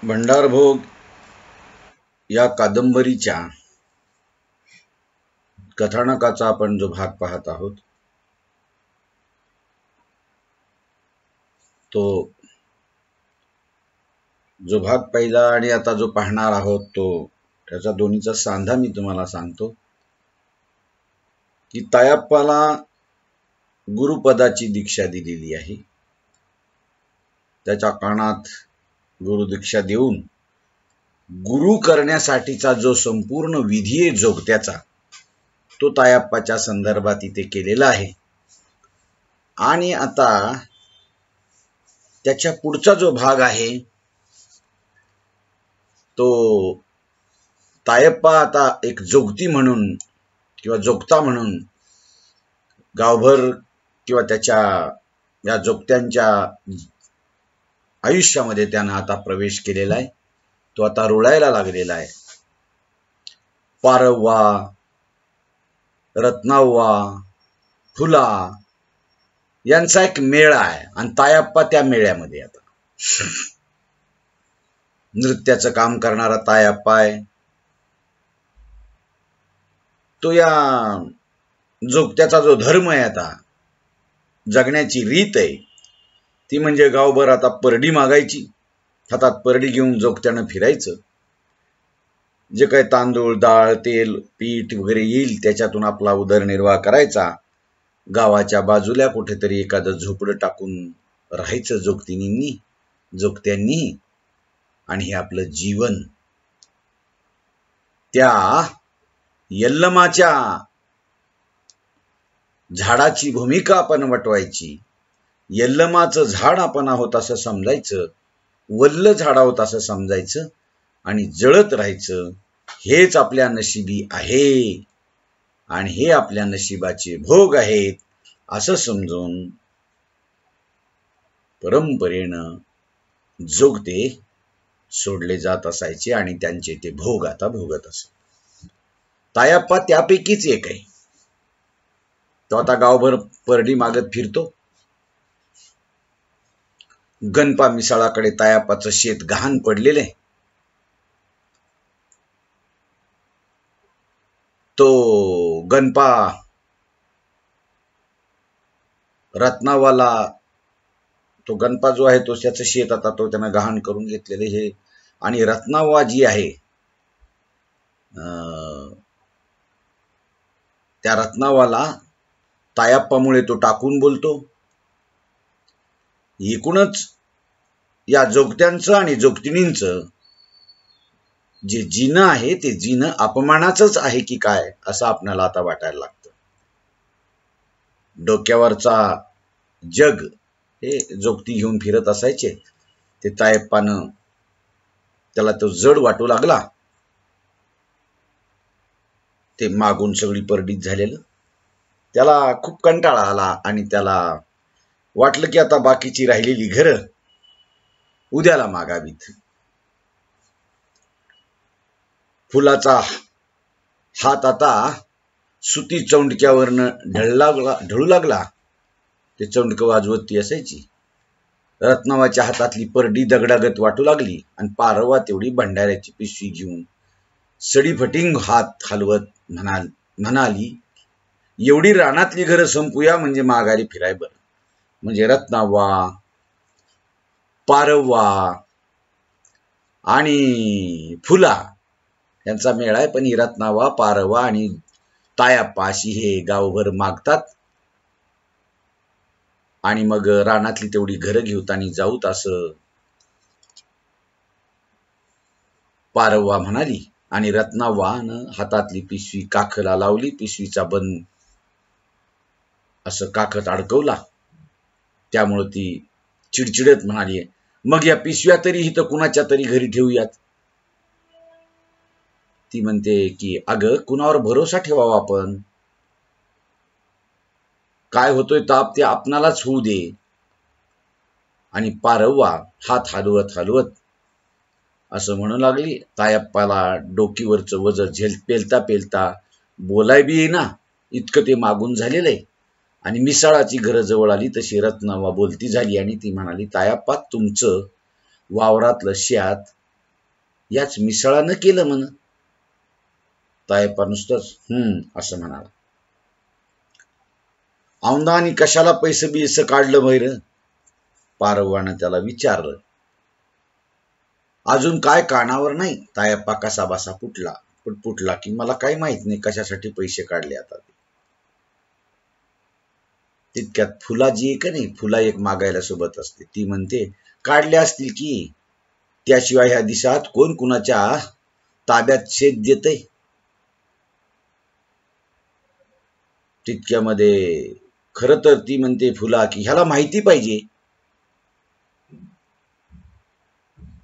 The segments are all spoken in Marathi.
भंडारभोग या कादंबरीच्या कथानकाचा आपण जो भाग पाहत आहोत तो जो भाग पहिला आणि आता जो पाहणार आहोत तो त्याचा दोन्हीचा सांधा मी तुम्हाला सांगतो की तायाप्पाला गुरुपदाची दीक्षा दिलेली आहे। त्याच्या कानात गुरुदीक्षा देऊन गुरु करण्यासाठीचा जो संपूर्ण विधी आहे जोगत्याचा तो तायाप्पाच्या संदर्भात इथे केलेला आहे। आणि आता त्याच्या पुढचा जो भाग आहे तो तायप्पा आता एक जोगती म्हणून किंवा जोगता म्हणून गावभर किंवा त्याच्या या जोगत्यांच्या आयुष्यामध्ये त्यानं आता प्रवेश केलेला आहे। तो आता रुळायला लागलेला आहे। पारव्वा, रत्नाव्वा, फुला यांचा एक मेळा आहे आणि तायाप्पा त्या मेळ्यामध्ये आता नृत्याचं काम करणारा तायाप्पा आहे। तो या जोगत्याचा जो धर्म आहे आता जगण्याची रीत आहे ती म्हणजे गावभर आता परडी मागायची, हातात परडी घेऊन जोगत्यानं फिरायचं। जे काही तांदूळ, डाळ, तेल, पीठ वगैरे येईल त्याच्यातून आपला उदरनिर्वाह करायचा। गावाच्या बाजूला कुठेतरी एखादं झोपडं टाकून राहायचं जोगत्यांनी आणि हे आपलं जीवन त्या यल्लमाच्या झाडाची भूमिका आपण वटवायची। यल्लमाचं झाड आपण आहोत असं समजायचं, वल्ल झाड आहोत असं समजायचं आणि जळत राहायचं। हेच आपल्या नशिबी आहे आणि हे आपल्या नशिबाचे भोग आहेत असं समजून परंपरेनं जोगते सोडले जात असायचे आणि त्यांचे ते भोग आता भोगत असत। तायाप्पा त्यापैकीच एक आहे। तो आता गावभर परडी मागत फिरतो। गणपा मिसाळाकडे तायाप्पाचं शेत गहाण पडलेलं आहे। तो गणपा रत्नावाला तो गणपा जो आहे तो त्याचं शेत आता तो त्यानं गहाण करून घेतलेले हे आणि रत्नावा जी आहे त्या रत्नावाला तायाप्पामुळे तो टाकून बोलतो। एकूणच या जोगत्यांचं आणि जोगतिणींचं जे जीणं आहे ते जीणं अपमानाचंच आहे की काय असं आपल्याला आता वाटायला लागतं। डोक्यावरचा जग हे जोगती घेऊन फिरत असायचे ते तायप्पानं त्याला तो जड वाटू लागला। ते मागून सगळी परडीत झालेलं त्याला खूप कंटाळा आला आणि त्याला वाटलं की आता बाकीची राहिलेली घरं उद्याला मागावीत। फुलाचा हात आता सुती चौंडक्यावरनं ढळू लागला। ते चौंडकं वाजवत ती असायची। रत्नावाच्या हातातली परडी दगडागत वाटू लागली आणि पारवा तेवढी भंडाऱ्याची पिशवी घेऊन सडीफटिंग हात हलवत म्हणाली एवढी रानातली घरं संपूया म्हणजे माघारी फिराय बरं। म्हणजे रत्नावा, पारवा आणि फुला यांचा मेळा आहे। पण ही रत्नावा, पारवा आणि तायाप्पा अशी हे गावभर मागतात आणि मग रानातली तेवढी घरं घेऊत आणि जाऊत असं पारवा म्हणाली आणि रत्नावानं हातातली पिशवी काखला लावली। पिशवीचा बंद असं काखत अडकवला। त्यामुळे ती चिडचिडत म्हणाली मग या पिशव्या तरी इथं कुणाच्या तरी घरी ठेवूयात। ती म्हणते की अगं कुणावर भरोसा ठेवावा आपण, काय होतोय ताप ते आपणालाच होऊ दे। आणि पारव्वा हात हलवत हलवत असं म्हणू लागली। तायप्पाला डोकीवरचं वज पेलता पेलता बोलाय बी येईना इतकं ते मागून झालेलं आहे। आणि मिसाळाची घरं जवळ आली तशी रत्नावा बोलती झाली आणि ती म्हणाली तायप्पा तुमचं वावरातलं शेत याच मिसळानं केलं म्हण. तायप्पा नुसतंच असं म्हणाला. औंदा आणि कशाला पैसे बिस काढलं भैर? पारव्वानं त्याला विचारलं. अजून काय कानावर नाही. तायप्पा कसा बसा पुटला की मला काही माहित नाही कशासाठी पैसे काढले आता. तितक्यात फुलाजी आहे का नाही, फुला एक मागायला सोबत असते, ती म्हणते काढले असतील की, त्याशिवाय ह्या दिवसात कोण कुणाच्या ताब्यात शेत देतय. तितक्यामध्ये खरं तर ती म्हणते फुला की ह्याला माहिती पाहिजे,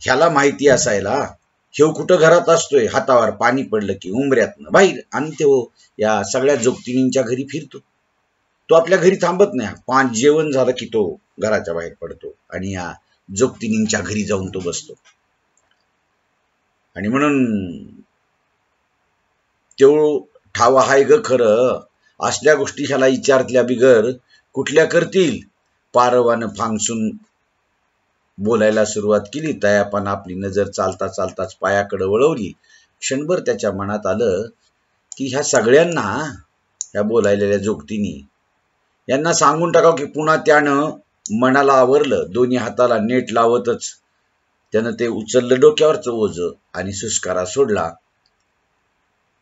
ह्याला माहिती असायला ह्यो कुठं घरात असतोय, हातावर पाणी पडलं की उंबऱ्यातनं बाहेर, आणि तो या सगळ्या जोगतिनींच्या घरी फिरतो. तो आपल्या घरी थांबत नाही. पाच जेवण झालं की तो घराच्या बाहेर पडतो आणि या जोगतिनींच्या घरी जाऊन तो बसतो. आणि म्हणून तो ठावा हाय ग खरं, असल्या गोष्टी ह्याला विचारतल्या बिगर कुठल्या करतील. पारवानं फांगसून बोलायला सुरुवात केली. तायप्पानं आपली नजर चालता चालताच पायाकडे वळवली. क्षणभर त्याच्या मनात आलं की ह्या सगळ्यांना, ह्या बोलायलेल्या जोगतीनी यांना सांगून टाकाव की पुन्हा त्यानं मनाला आवरलं. दोन्ही हाताला नेट लावतच त्यानं ते उचललं डोक्यावरचं ओझं आणि सुस्कारा सोडला.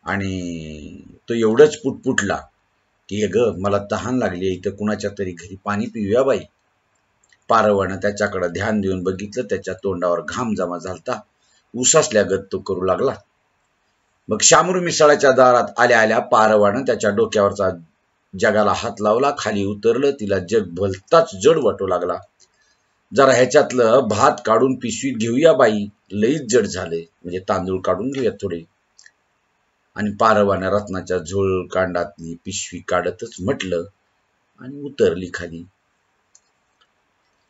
आणि तो एवढंच पुटपुटला की हे ग मला तहान लागली, इथं कुणाच्या तरी घरी पाणी पिऊया बाई. पारवानं त्याच्याकडे ध्यान देऊन बघितलं. त्याच्या तोंडावर घाम जमा झालता. उसासल्यागत तो करू लागला. मग शामरू मिसळाच्या दारात आल्या आल्या पारवानं त्याच्या डोक्यावरचा जगाला हात लावला. खाली उतरलं. तिला जग भलताच जड वाटू लागला. जरा ह्याच्यातलं भात काढून पिशवीत घेऊया बाई, लईच जड झाले, म्हणजे तांदूळ काढून घेऊया थोडे. आणि पारवानं रत्नाच्या झोळ कांडातली पिशवी काढतच म्हटलं आणि उतरली खाली.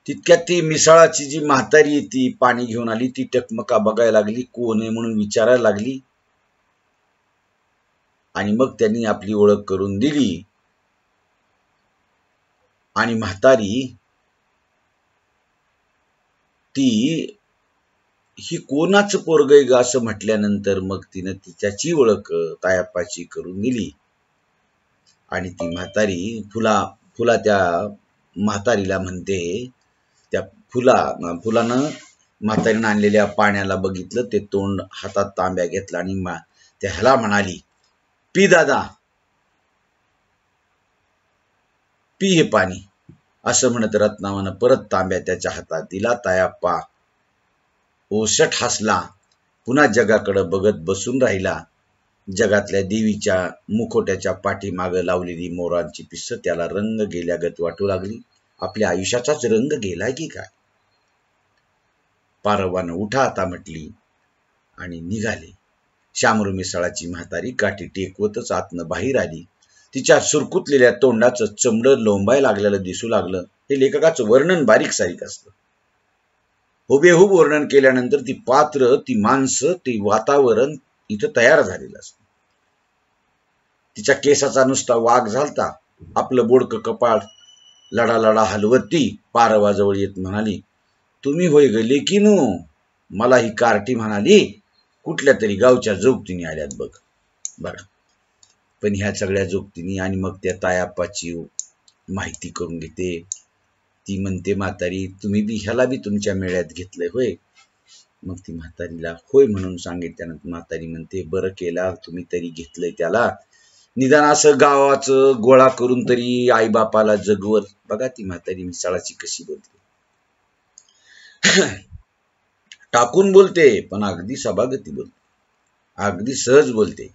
तितक्यात ती मिसळाची जी म्हातारी ती पाणी घेऊन आली. ती टकमका बघायला लागली, कोण आहे म्हणून विचारायला लागली. आणि मग त्यांनी आपली ओळख करून दिली. आणि म्हातारी ती ही कोणाचं पोरगय ग असं म्हटल्यानंतर मग तिनं तिच्याची ओळख तायप्पाची करून दिली. आणि ती म्हातारी फुला त्या म्हातारीला म्हणते, त्या फुलानं म्हातारीनं आणलेल्या पाण्याला बघितलं. ते तोंड हातात तांब्या घेतला आणि त्या ह्याला म्हणाली, पी दादा, पी हे पाणी. असं म्हणत रत्नावानं परत तांब्या त्याच्या हातात दिला. तायप्पा ओसट हसला. पुन्हा जगाकडे बघत बसून राहिला. जगातल्या देवीच्या मुखोट्याच्या पाठीमागं लावलेली मोरांची पिसं त्याला रंग गेल्यागत वाटू लागली. आपल्या आयुष्याचाच रंग गेलाय की काय. पारवानं उठा आता म्हटली आणि निघाले. शामरू मिसळाची म्हातारी काठी टेकवतच आतनं बाहेर आली. तिच्या सुरकुतलेल्या तोंडाचं चमडं लोंबाय लागलेलं दिसू लागलं. हे लेखकाचं वर्णन बारीक सारीक असतं. हुबेहूब वर्णन केल्यानंतर ती पात्र, ती माणसं, ती वातावरण इथं तयार झालेलं असतं. तिच्या केसाचा नुसता वाघ झालता. आपलं बोडकं कपाळ लढा हलवत ती पारवाजवळ येत म्हणाली, तुम्ही होय ग लेकीनू, मला ही कार्टी म्हणाली, कुठल्या तरी गावच्या जोगतीने आल्यात बघ. बघा, पण ह्या सगळ्या जोगतीनी आणि मग त्या तायप्पाची माहिती करून घेते. ती म्हणते, म्हातारी तुम्ही बी ह्याला बी तुमच्या मेळ्यात घेतलंय होय? मग ती म्हातारीला होय म्हणून सांगितल्यानंतर म्हातारी म्हणते, बरं केला तुम्ही तरी घेतलंय त्याला, निदान असं गावाचं गोळा करून तरी आईबापाला जगवल. बघा ती म्हातारी मिसळाची कशी बोलते. टाकून बोलते पण अगदी सभागती बोलते, अगदी सहज बोलते.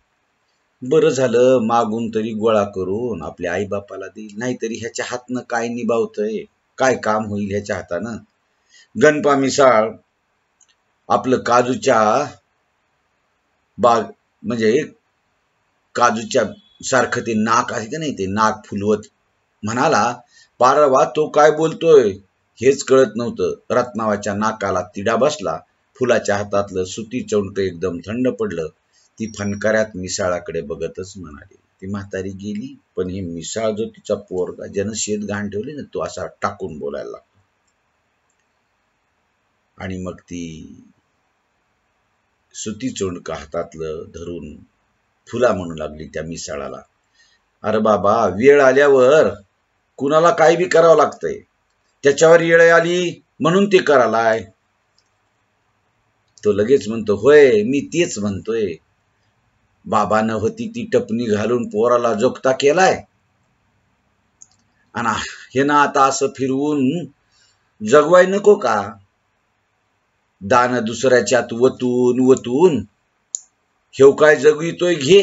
बरं झालं मागून तरी गोळा करून आपल्या आईबापाला देईल, नाहीतरी ह्याच्या हातनं काय निभावतय, काय काम होईल ह्याच्या हातानं. गणपा मिसाळ आपलं काजूच्या बाग म्हणजे काजूच्या सारखं ते नाक आहे का नाही, ते नाक फुलवत म्हणाला, पारवा तो काय बोलतोय हेच कळत नव्हतं. रत्नावाच्या नाकाला तिडा बसला. फुलाच्या हातातलं सुती चौंट एकदम थंड पडलं. ती फनकाऱ्यात मिसाळाकडे बघतच म्हणाली. ती म्हातारी गेली, पण हे मिसाळ जो तिचा पोरगा ज्यानं शेत घाण ठेवले ना, तो असा टाकून बोलायला लागतो. आणि मग ती सुती चोंडक हातातलं धरून फुला म्हणू लागली त्या मिसाळाला, अरे बाबा, वेळ आल्यावर कुणाला काय बी करावं लागतंय, त्याच्यावर येळ आली म्हणून ते करालाय. तो लगेच म्हणतो, होय मी तेच म्हणतोय, बाबानं होती ती टपणी घालून पोराला जोगता केलाय, आणि हे ना आता असं फिरवून जगवाय नको का? दान दुसऱ्याच्यात वतून वतून हेव काय जगवितोय घे.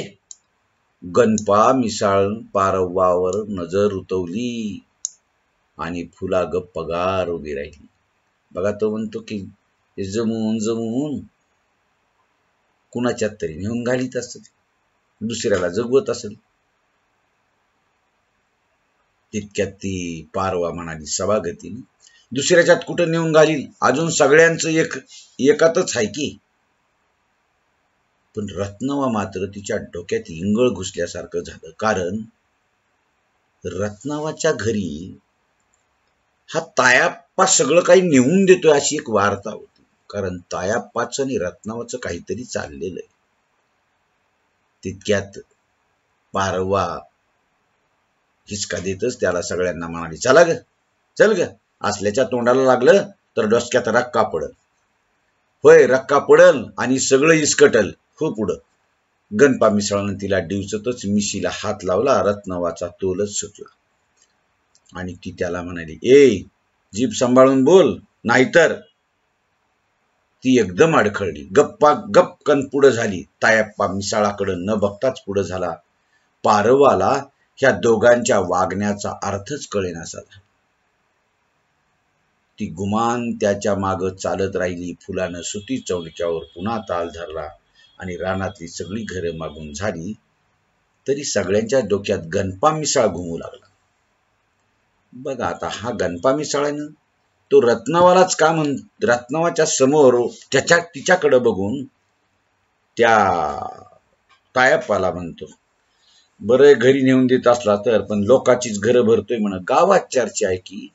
गणपा मिसाळ पारवावर नजर उतवली आणि फुला गप्पगार उभी राहिली. बघा, तो म्हणतो की जमवून जमवून कुणाच्यात तरी नेऊन घालीत असेल, दुसऱ्याला जगवत असेल. तितक्यात ती पारवा म्हणाली सभागतीने, दुसऱ्याच्यात कुठं नेऊन घालील, अजून सगळ्यांचं एकातच आहे की. पण रत्नवा मात्र तिच्या डोक्यात इंगळ घुसल्यासारखं झालं, कारण रत्नावाच्या घरी हा तायाप्पा सगळं काही नेऊन देतोय अशी एक वार्ता होती. कारण तायाप्पाचं आणि रत्नावाचं काहीतरी चाललेलं आहे. तितक्यात पारवा हिसका देतच त्याला सगळ्यांना म्हणाली, चला ग, चल ग, असल्याच्या तोंडाला लागलं तर डोसक्यात रक्का पडल. होय, रक्का पडल आणि सगळं इसकटल. हो पुढं. गणपा मिसाळानं तिला डिवचतच मिशीला हात लावला. रत्नवाचा तोलच सुटला आणि ती त्याला म्हणाली, ए, जीभ सांभाळून बोल, नाहीतर. ती एकदम अडखळली, गपकन पुढं झाली. तायप्पा मिसाळाकडे न बघताच पुढं झाला. पारवाला ह्या दोघांच्या वागण्याचा अर्थच कळेनासा झाला. ती गुमान त्याच्या माग चालत राहिली. फुलानं सुती चौडक्यावर पुन्हा ताल धरला आणि रानातली सगळी घरं मागून झाली तरी सगळ्यांच्या डोक्यात गणपा मिसाळ घुमू लागला. बघा, आता हा गणपा मिसाळानं तो रत्नावालाच का रत्नावाच्या समोर तिच्याकडे बघून त्या तायप्पाला म्हणतो, बरं घरी नेऊन देत असला तर, पण लोकांचीच घरं भरतोय म्हण. गावात चर्चा आहे की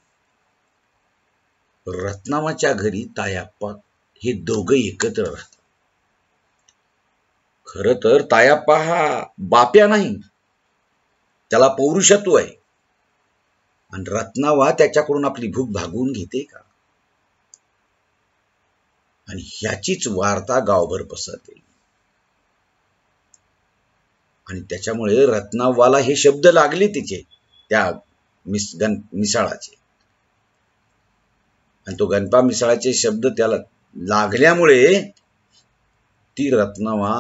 रत्नावाच्या घरी तायप्पा हे दोघं एकत्र राहतात. खर तर तायप्पा हा बाप्या नाही, त्याला पौरुषत्व आहे, आणि रत्नावा त्याच्याकडून आपली भूक भागवून घेते का? आणि ह्याचीच वार्ता गावभर पसरते आणि त्याच्यामुळे रत्नावाला हे शब्द लागले तिचे त्या मिसाळाचे, आणि तो गणपा मिसाळाचे शब्द त्याला लागल्यामुळे ती रत्नावा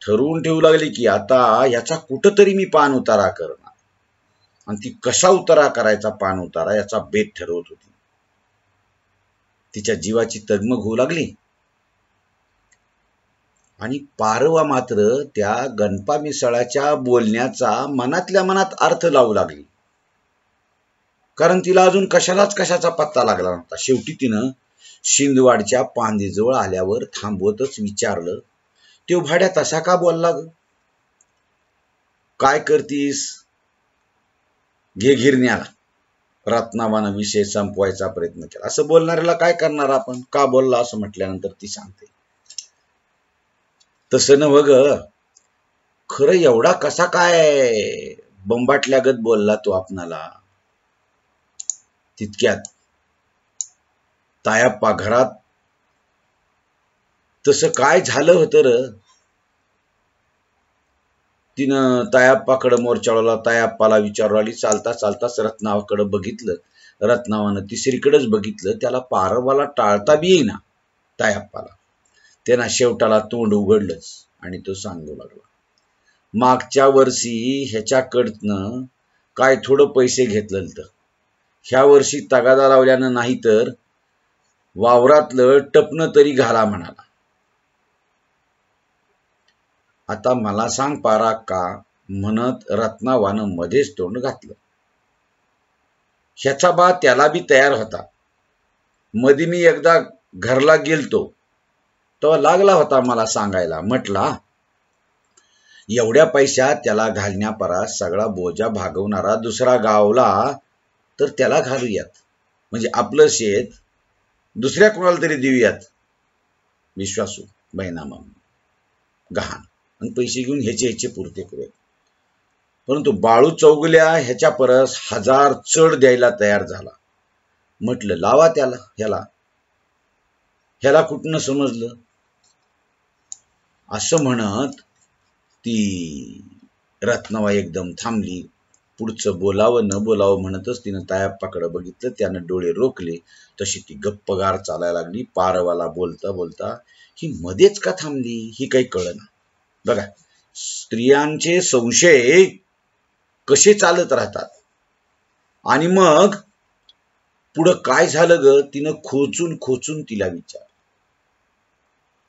ठरवून ठेवू लागली की आता याचा कुठंतरी मी पान उतारा करणार, आणि ती कसा उतारा करायचा पान उतारा याचा बेत ठरवत होती. तिच्या जीवाची तगमग होऊ लागली आणि पारवा मात्र त्या गणपा मिसाळाच्या बोलण्याचा मनातल्या मनात अर्थ लावू लागली, कारण तिला अजून कशाचा पत्ता लागला नव्हता. शेवटी तिनं शिंदवाडच्या पांदेजवळ आल्यावर थांबवतच विचारलं, तो भाड्या तसा का बोलला ग? काय करतीस? घे गिरण्याला. रत्नावानं विषय संपवायचा प्रयत्न केला. असं बोलणाऱ्याला काय करणार आपण? का बोलला असं म्हटल्यानंतर ती सांगते, तसं नव्ह ग, खरं एवढा कसा काय बंबाटल्यागत बोलला तो आपणाला? तितक्यात तायप्पा घरात, तसं काय झालं होतं र? तिनं तायप्पाकडे मोर्चाळला. तायप्पाला विचारू आली. चालता चालताच रत्नावाकडे बघितलं. रत्नावानं तिसरीकडेच बघितलं. त्याला पारवाला टाळता बी येईना तायप्पाला. त्यांना शेवटाला तोंड उघडलंच आणि तो सांगू लागला, मागच्या वर्षी ह्याच्याकडनं काय थोडं पैसे घेतलं तर ह्या वर्षी तगादा लावल्यानं नाही तर वावरातलं टपणं तरी घाला म्हणाला. आता मला सांग पारा का? म्हणत रत्नावानं मध्येच तोंड घातलं. ह्याचा बा त्याला बी तयार होता. मध्ये मी एकदा घरला गेलतो तेव्हा लागला होता मला सांगायला. म्हटला, एवढ्या पैशात त्याला घालण्यापरा सगळा बोजा भागवणारा दुसरा गावला तर त्याला घालूयात, म्हणजे आपलं शेत दुसऱ्या कोणाला तरी देऊयात विश्वासू बहिणामा. गहाण आणि पैसे घेऊन ह्याचे पुरते करूयात. परंतु बाळू चौगल्या ह्याच्या परस 1000 चढ द्यायला तयार झाला. म्हटलं लावा त्याला, ह्याला कुठनं समजलं असं म्हणत ती रत्नाबाई एकदम थांबली. पुढचं बोलावं न बोलावं म्हणतच तिनं तायाप्पाकडे बघितलं. त्यानं डोळे रोखले. तशी ती गप्पगार चालायला लागली. पारवाला बोलता बोलता ही मध्येच का थांबली ही काही कळना. बघा, स्त्रियांचे संशय कसे चालत राहतात. आणि मग पुढं काय झालं ग, तिनं खोचून खोचून तिला विचार.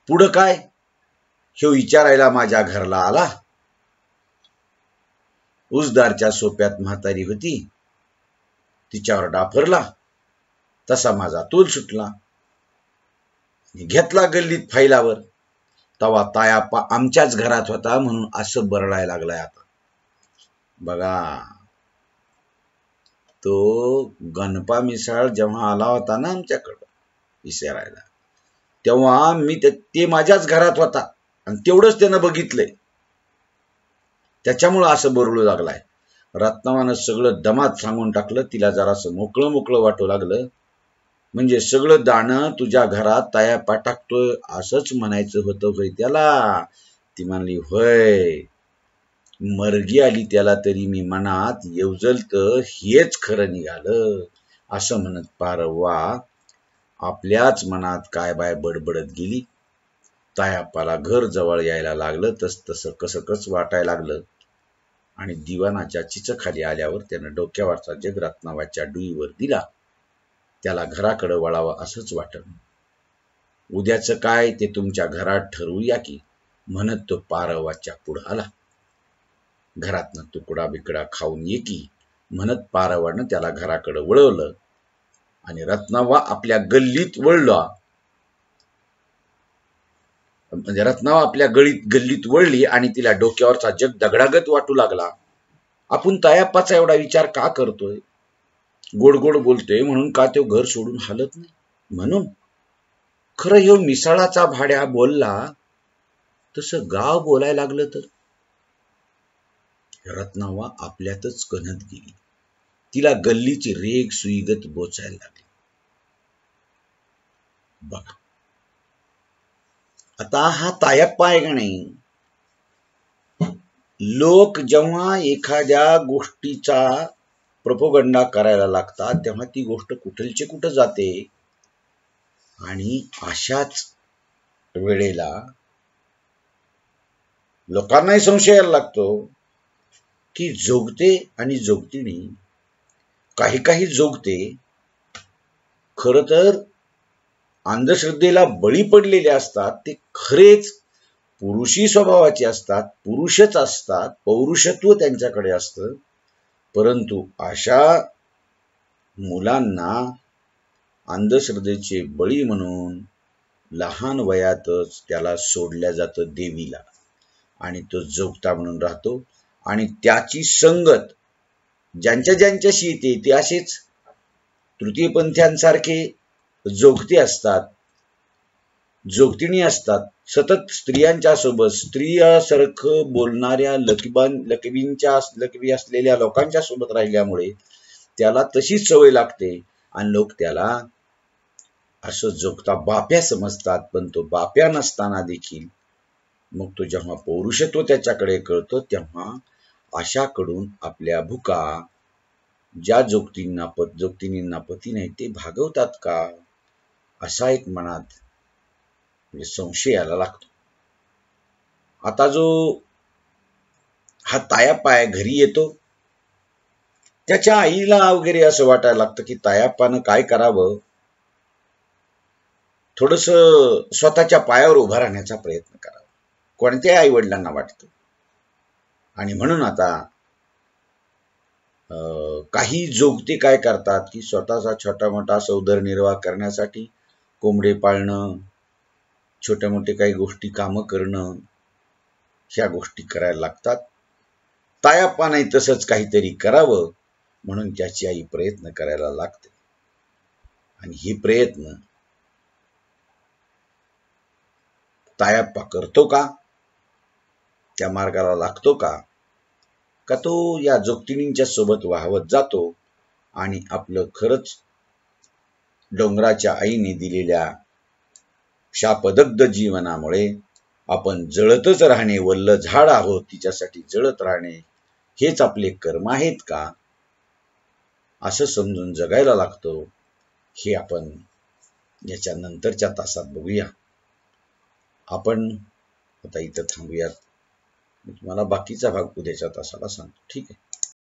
पुढं काय हे विचारायला माझ्या घरला आला. उसदारच्या सोप्यात म्हातारी होती, तिच्यावर डाफरला. तसा माझा तोल सुटला. घेतला गल्लीत फैलावर. तवा तायाप्पा आमच्याच घरात होता म्हणून असं बरडायला लागलाय आता. बघा, तो गणपा मिसाळ जेव्हा आला होता ना आमच्याकडं विचारायला, तेव्हा मी ते माझ्याच घरात होता आणि तेवढंच त्यानं बघितलंय. त्याच्यामुळं असं बरळू लागलाय. रत्नावानं सगळं दमात सांगून टाकलं. तिला जरासं मोकळं मोकळं वाटू लागलं. म्हणजे सगळं दाणं तुझ्या घरात तायाप्पा टाकतोय असंच म्हणायचं होतं होय त्याला. ती म्हणली होय, मर्गी आली त्याला तरी मी मनात येवजल तर हेच खरं निघालं असं म्हणत पारव्वा आपल्याच मनात काय बाय बडबडत गेली. तायाप्पाला घर जवळ यायला लागलं तस तसं कसकच वाटायला लागलं. आणि दिवाणाच्या चिचखाली आल्यावर त्यानं डोक्यावरचा जग रत्नाबाईच्या डुईवर दिला. त्याला घराकडे वळावं असंच वाटलं. उद्याचं काय ते तुमच्या घरात ठरवूया की म्हणत तो पारवाच्या पुढं आला. घरातनं तुकडा बिकडा खाऊन ये की म्हणत पारवानं त्याला घराकडे वळवलं. आणि रत्नाबा आपल्या गल्लीत वळला. म्हणजे रत्नाबा आपल्या गल्लीत वळली आणि तिला डोक्यावरचा जग दगडागत वाटू लागला. आपण तायाप्पाचा एवढा विचार का करतोय, गोड गोड बोलतोय म्हणून का तो घर सोडून हालत नाही म्हणून. खरं ह्यो मिसाळाचा भाड्या बोलला तसं गाव बोलायला लागलं तर. रत्नावा आपल्यातच कणत गेली. तिला गल्लीची रेग सुईगत बोचायला लागली. बघा, आता हा तायाप्पा आहे का नाही, लोक जेव्हा एखाद्या गोष्टीचा प्रोपोगंडा करायला लागतात तेव्हा ती गोष्ट कुठलची कुठं जाते. आणि अशाच वेळेला लोकांनाही संशय यायला लागतो की जोगते आणि जोगतिणी, काही जोगते खरं तर अंधश्रद्धेला बळी पडलेले असतात. ते खरेच पुरुषी स्वभावाचे असतात, पुरुषच असतात, पौरुषत्व त्यांच्याकडे असतं. परंतु अशा मुलांना अंधश्रद्धेचे बळी म्हणून लहान वयातच त्याला सोडल्या जातं देवीला आणि तो जोगता म्हणून राहतो. आणि त्याची संगत ज्यांच्याशी येते ते असेच तृतीयपंथ्यांसारखे जोगते असतात, जोगतिणी असतात. सतत स्त्रियांच्या सोबत, स्त्रियासारखं बोलणाऱ्या लकबी असलेल्या लोकांच्या सोबत राहिल्यामुळे त्याला तशीच सवय लागते आणि लोक त्याला असं जोगता बाप्या समजतात. पण तो बाप्या नसताना देखील मग तो जेव्हा पौरुषत्व त्याच्याकडे कळतो तेव्हा अशाकडून आपल्या भुका ज्या जोगतिनींना पती नाही ते भागवतात का असा एक मनात संशय यायला लागतो. आता जो हा तायाप्पा आहे घरी येतो, त्याच्या आईला वगैरे असं वाटायला लागतं की तायाप्पानं काय करावं, थोडस स्वतःच्या पायावर उभा राहण्याचा प्रयत्न करावा, कोणत्याही आई वडिलांना वाटतं. आणि म्हणून आता काही जोगते काय करतात की स्वतःचा छोटा मोठा उदरनिर्वाह करण्यासाठी कोंबडे पाळणं, छोट्या मोठे काही गोष्टी कामं करणं, ह्या गोष्टी करायला लागतात. तायाप्पा नाही तसंच काहीतरी करावं म्हणून त्याची आई प्रयत्न करायला लागते. आणि हे प्रयत्न तायाप्पा करतो का त्या मार्गाला लागतो का तो या जोगतिणींच्या सोबत वाहवत जातो आणि आपलं खरंच डोंगराच्या आईने दिलेल्या शापदग्ध जीवनामुळे आपण जळतच राहणे, वल्ल झाड आहोत तिच्यासाठी जळत राहणे हेच आपले कर्म आहेत का, असं समजून जगायला लागतो, हे आपण याच्या नंतरच्या तासात बघूया. आपण आता इथं थांबूयात. मी तुम्हाला बाकीचा भाग उद्याच्या तासाला सांगतो. ठीक आहे.